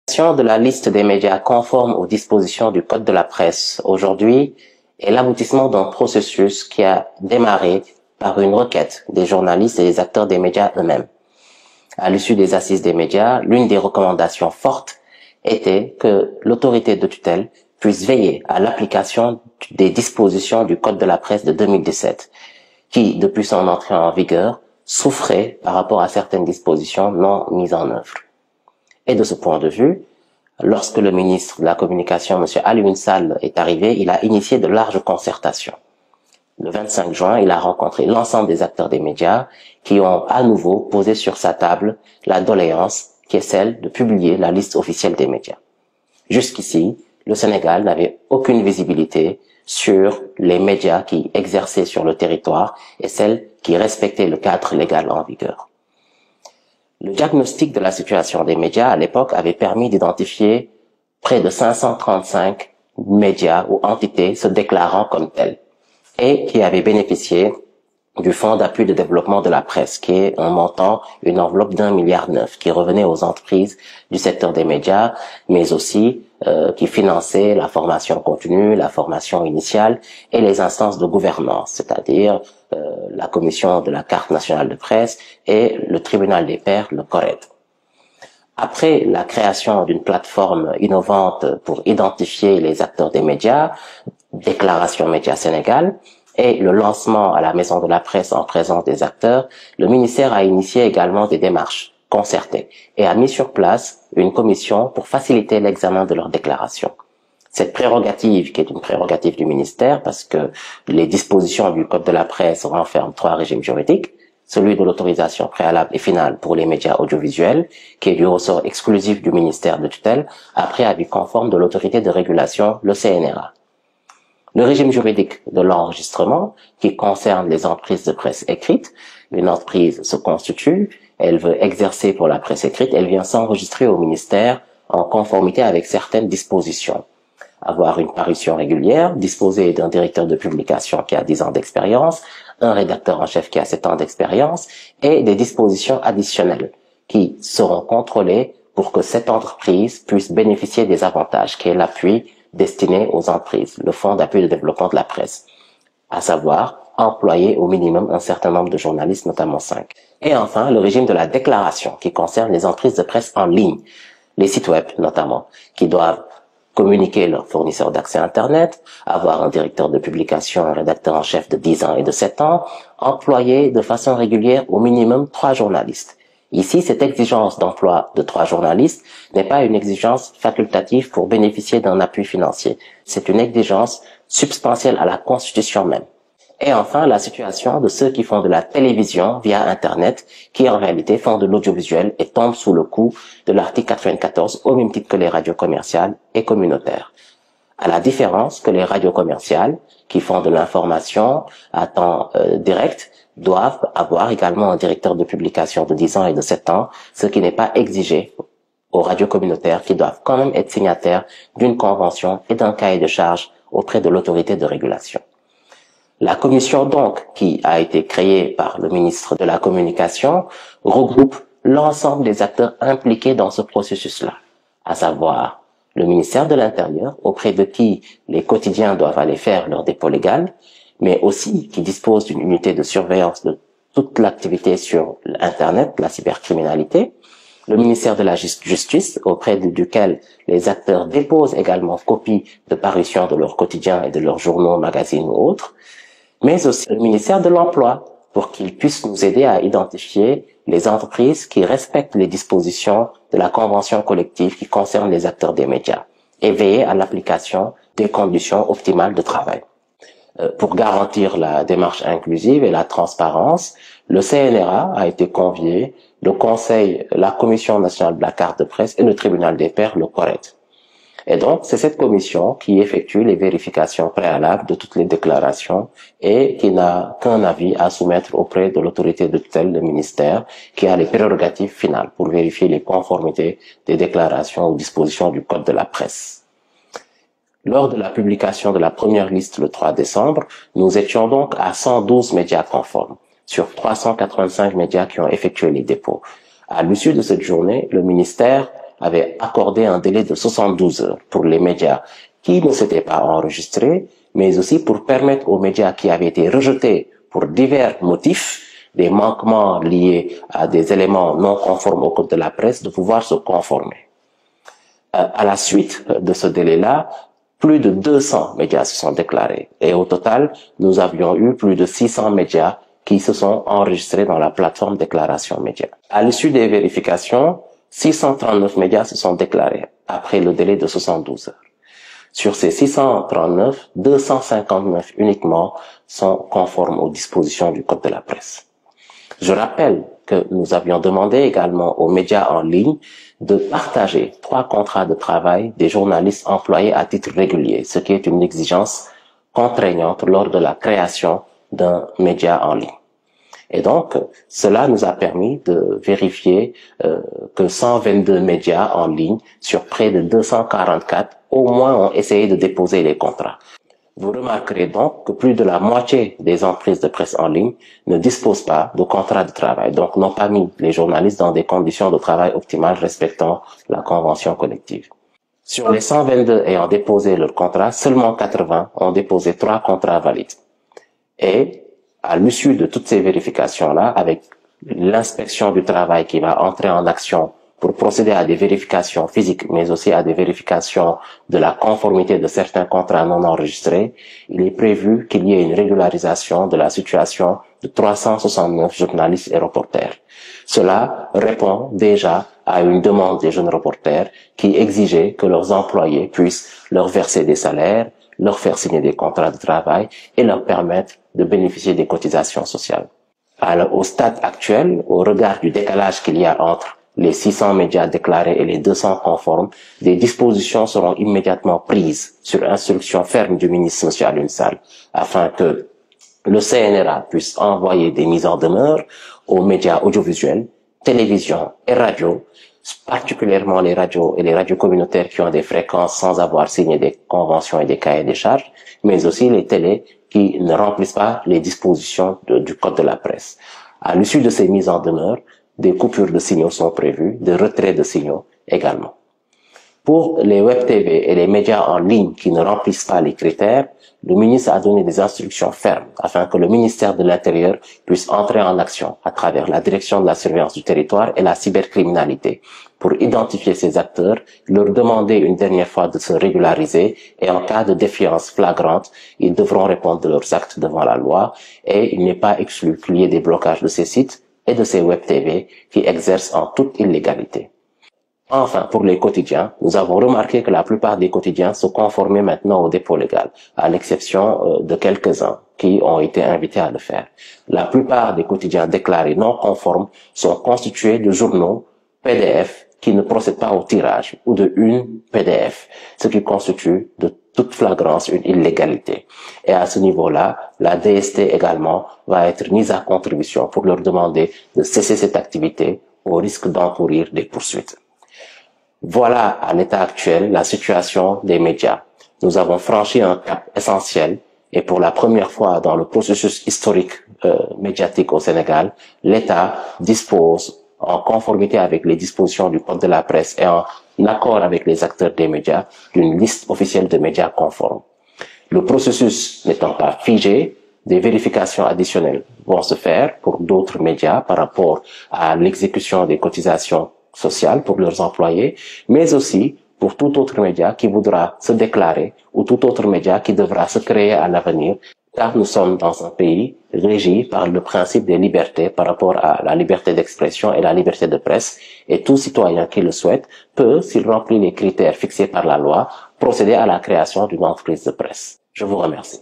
De la liste des médias conformes aux dispositions du Code de la presse aujourd'hui est l'aboutissement d'un processus qui a démarré par une requête des journalistes et des acteurs des médias eux-mêmes. À l'issue des assises des médias, l'une des recommandations fortes était que l'autorité de tutelle puisse veiller à l'application des dispositions du Code de la presse de 2017, qui, depuis son entrée en vigueur, souffrait par rapport à certaines dispositions non mises en œuvre. Et de ce point de vue, lorsque le ministre de la Communication, M. Alioune Sall, est arrivé, il a initié de larges concertations. Le 25 juin, il a rencontré l'ensemble des acteurs des médias qui ont à nouveau posé sur sa table la doléance qui est celle de publier la liste officielle des médias. Jusqu'ici, le Sénégal n'avait aucune visibilité sur les médias qui exerçaient sur le territoire et celles qui respectaient le cadre légal en vigueur. Le diagnostic de la situation des médias à l'époque avait permis d'identifier près de 535 médias ou entités se déclarant comme tels et qui avaient bénéficié du Fonds d'appui de développement de la presse, qui est un montant, une enveloppe d'1,9 milliard qui revenait aux entreprises du secteur des médias, mais aussi qui finançait la formation continue, la formation initiale et les instances de gouvernance, c'est-à-dire la commission de la carte nationale de presse et le tribunal des pairs, le CORED. Après la création d'une plateforme innovante pour identifier les acteurs des médias, Déclaration Média Sénégal, et le lancement à la Maison de la Presse en présence des acteurs, le ministère a initié également des démarches concertées et a mis sur place une commission pour faciliter l'examen de leurs déclarations. Cette prérogative, qui est une prérogative du ministère, parce que les dispositions du Code de la presse renferment 3 régimes juridiques, celui de l'autorisation préalable et finale pour les médias audiovisuels, qui est du ressort exclusif du ministère de tutelle, après avis conforme de l'autorité de régulation, le CNRA. Le régime juridique de l'enregistrement, qui concerne les entreprises de presse écrite. Une entreprise se constitue, elle veut exercer pour la presse écrite, elle vient s'enregistrer au ministère en conformité avec certaines dispositions. Avoir une parution régulière, disposer d'un directeur de publication qui a 10 ans d'expérience, un rédacteur en chef qui a 7 ans d'expérience, et des dispositions additionnelles qui seront contrôlées pour que cette entreprise puisse bénéficier des avantages, qui est l'appui destiné aux entreprises, le Fonds d'appui de développement de la presse, à savoir employer au minimum un certain nombre de journalistes, notamment 5. Et enfin, le régime de la déclaration, qui concerne les entreprises de presse en ligne, les sites web notamment, qui doivent communiquer leurs fournisseurs d'accès Internet, avoir un directeur de publication, un rédacteur en chef de 10 ans et de 7 ans, employer de façon régulière au minimum 3 journalistes. Ici, cette exigence d'emploi de 3 journalistes n'est pas une exigence facultative pour bénéficier d'un appui financier. C'est une exigence substantielle à la Constitution même. Et enfin, la situation de ceux qui font de la télévision via Internet, qui en réalité font de l'audiovisuel et tombent sous le coup de l'article 94 au même titre que les radios commerciales et communautaires. À la différence que les radios commerciales, qui font de l'information à temps direct, doivent avoir également un directeur de publication de 10 ans et de 7 ans, ce qui n'est pas exigé aux radios communautaires qui doivent quand même être signataires d'une convention et d'un cahier de charges auprès de l'autorité de régulation. La commission donc, qui a été créée par le ministre de la Communication, regroupe l'ensemble des acteurs impliqués dans ce processus-là, à savoir le ministère de l'Intérieur, auprès de qui les quotidiens doivent aller faire leur dépôt légal, mais aussi qui dispose d'une unité de surveillance de toute l'activité sur Internet, la cybercriminalité, le ministère de la Justice, auprès duquel les acteurs déposent également copie de parution de leurs quotidiens et de leurs journaux, magazines ou autres, mais aussi le ministère de l'Emploi, pour qu'il puisse nous aider à identifier les entreprises qui respectent les dispositions de la convention collective qui concerne les acteurs des médias et veiller à l'application des conditions optimales de travail. Pour garantir la démarche inclusive et la transparence, le CNRA a été convié, le Conseil, la Commission nationale de la carte de presse et le tribunal des pairs, le CORED. Et donc, c'est cette commission qui effectue les vérifications préalables de toutes les déclarations et qui n'a qu'un avis à soumettre auprès de l'autorité de tutelle, le ministère, qui a les prérogatives finales pour vérifier les conformités des déclarations aux dispositions du Code de la presse. Lors de la publication de la première liste le 3 décembre, nous étions donc à 112 médias conformes, sur 385 médias qui ont effectué les dépôts. À l'issue de cette journée, le ministère avait accordé un délai de 72 heures pour les médias qui ne s'étaient pas enregistrés, mais aussi pour permettre aux médias qui avaient été rejetés pour divers motifs, des manquements liés à des éléments non conformes au code de la presse, de pouvoir se conformer. À la suite de ce délai-là, plus de 200 médias se sont déclarés. Et au total, nous avions eu plus de 600 médias qui se sont enregistrés dans la plateforme déclaration médias. À l'issue des vérifications, 639 médias se sont déclarés après le délai de 72 heures. Sur ces 639, 259 uniquement sont conformes aux dispositions du Code de la presse. Je rappelle que nous avions demandé également aux médias en ligne de partager 3 contrats de travail des journalistes employés à titre régulier, ce qui est une exigence contraignante lors de la création d'un média en ligne. Et donc, cela nous a permis de vérifier que 122 médias en ligne sur près de 244 au moins ont essayé de déposer les contrats. Vous remarquerez donc que plus de la moitié des entreprises de presse en ligne ne disposent pas de contrat de travail, donc n'ont pas mis les journalistes dans des conditions de travail optimales respectant la convention collective. Sur les 122 ayant déposé leur contrat, seulement 80 ont déposé 3 contrats valides. Et à l'issue de toutes ces vérifications-là, avec l'inspection du travail qui va entrer en action pour procéder à des vérifications physiques, mais aussi à des vérifications de la conformité de certains contrats non enregistrés, il est prévu qu'il y ait une régularisation de la situation de 369 journalistes et reporters. Cela répond déjà à une demande des jeunes reporters qui exigeaient que leurs employés puissent leur verser des salaires, leur faire signer des contrats de travail et leur permettre de bénéficier des cotisations sociales. Alors, au stade actuel, au regard du décalage qu'il y a entre les 600 médias déclarés et les 200 conformes, des dispositions seront immédiatement prises sur instruction ferme du ministre social Unsal afin que le CNRA puisse envoyer des mises en demeure aux médias audiovisuels, télévision et radio, particulièrement les radios et les radios communautaires qui ont des fréquences sans avoir signé des conventions et des cahiers des charges, mais aussi les télés qui ne remplissent pas les dispositions du Code de la presse. À l'issue de ces mises en demeure, des coupures de signaux sont prévues, des retraits de signaux également. Pour les web TV et les médias en ligne qui ne remplissent pas les critères, le ministre a donné des instructions fermes afin que le ministère de l'Intérieur puisse entrer en action à travers la direction de la surveillance du territoire et la cybercriminalité pour identifier ces acteurs, leur demander une dernière fois de se régulariser et en cas de défiance flagrante, ils devront répondre de leurs actes devant la loi et il n'est pas exclu qu'il y ait des blocages de ces sites et de ces web TV qui exercent en toute illégalité. Enfin, pour les quotidiens, nous avons remarqué que la plupart des quotidiens se conformaient maintenant au dépôt légal, à l'exception de quelques-uns qui ont été invités à le faire. La plupart des quotidiens déclarés non conformes sont constitués de journaux PDF qui ne procèdent pas au tirage ou de une PDF, ce qui constitue de toute flagrance une illégalité. Et à ce niveau-là, la DST également va être mise à contribution pour leur demander de cesser cette activité au risque d'encourir des poursuites. Voilà à l'état actuel la situation des médias. Nous avons franchi un cap essentiel et pour la première fois dans le processus historique médiatique au Sénégal, l'État dispose, en conformité avec les dispositions du Code de la presse et en accord avec les acteurs des médias, d'une liste officielle de médias conformes. Le processus n'étant pas figé, des vérifications additionnelles vont se faire pour d'autres médias par rapport à l'exécution des cotisations sociales pour leurs employés, mais aussi pour tout autre média qui voudra se déclarer ou tout autre média qui devra se créer à l'avenir, car nous sommes dans un pays régi par le principe des libertés par rapport à la liberté d'expression et la liberté de presse, et tout citoyen qui le souhaite peut, s'il remplit les critères fixés par la loi, procéder à la création d'une entreprise de presse. Je vous remercie.